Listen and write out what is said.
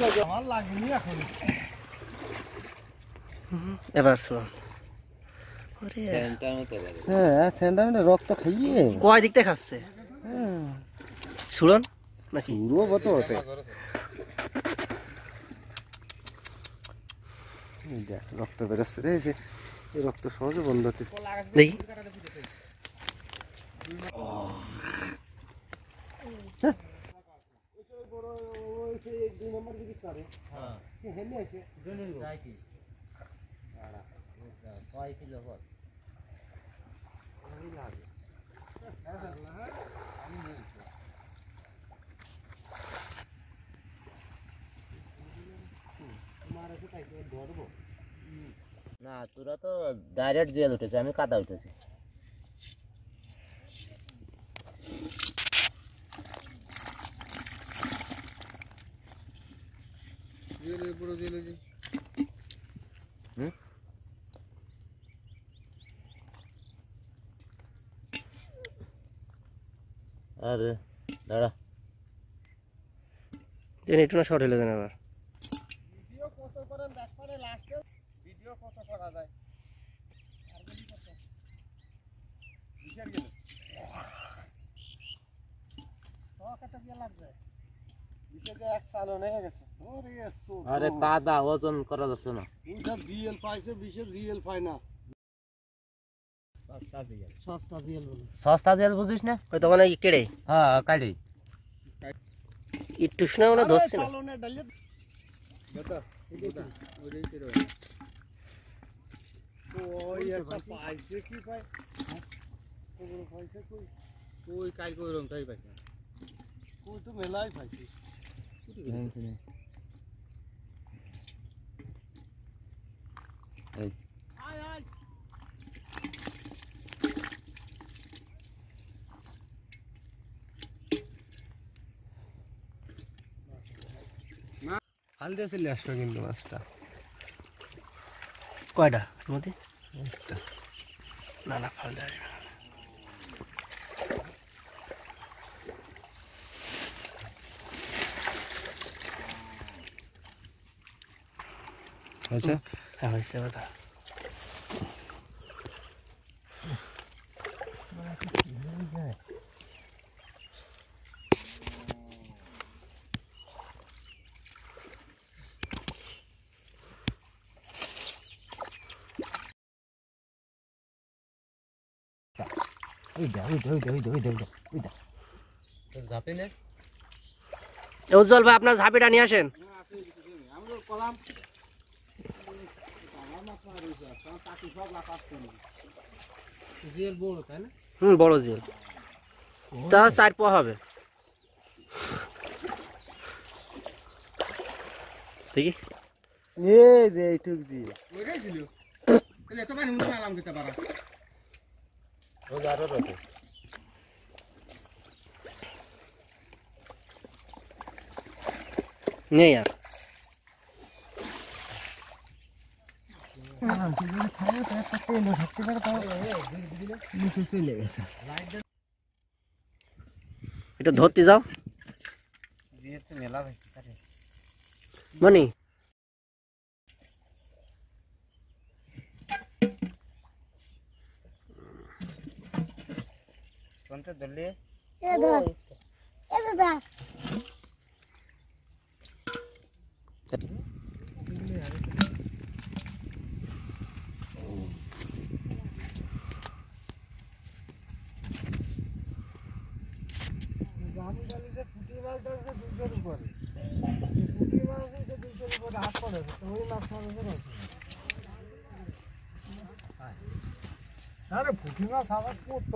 আমার লাগেনি এখন এবার শুন হ্যাঁ সেন্টার রক্ত খাইয়ে কয় দিকতে খাচ্ছে শুনুন নাকি পুরো কত হতে রক্ত বেরোচ্ছে রে যে এই রক্ত সহজে বন্ধ হচ্ছে দেখি না তোরা তো ডাইরেক্ট জেল উঠেছে আমি কাদা উঠেছি আরে দাঁড়া একটু না শর্ট হলে দেন আবার ভিডিও কত করেন দেখপারে লাস্টে ভিডিও কত করা যায় আর কি কত বিশাল গেল কত কি লাগবে বিশাল এক সালও নেই গেছে ওরে সো আরে কাদা ওজন করা যাচ্ছে না ওইসব জিএল পাইছে বিশাল জিএল পায় না সস্তা জেল বুঝিস না ওই তখন কেড়ে হ্যাঁ কাটি একটু শুনে ওনা ধরছে না সালনে ডালে দাদা ওইটাই করে ওই একটা পাইছে কি পাই কবর পাইছে কই কই কাই কইরম তাই পাইছ কই তো মেলাই পাইছে এই আয় আয় হাল দিয়ে চলে আসছো কিন্তু মাছটা কয়টা মধ্যে না না ফাল দেয় আচ্ছা হ্যাঁ হয়েছে কথা উজ্জ্বল ভাই আপনার ঝাঁপিটা নিয়ে আসেন বড় জেল তা 4 পোয়া হবে দেখি এই যে এইটুক জি ওইটাই ছিল তাহলে তো পানি মুছে আলাম দিতে পারা রোজারও রয়েছে নেই আর এটা ধরতে যাও মানে কোনটা ধরলে পুঁটি মাছ ধরছে 200 উপরে পুঁটি মাছ 200 উপরে হাত পড়ে ওই মাছ মাছ আরে পুঁটি মাছ আবার কত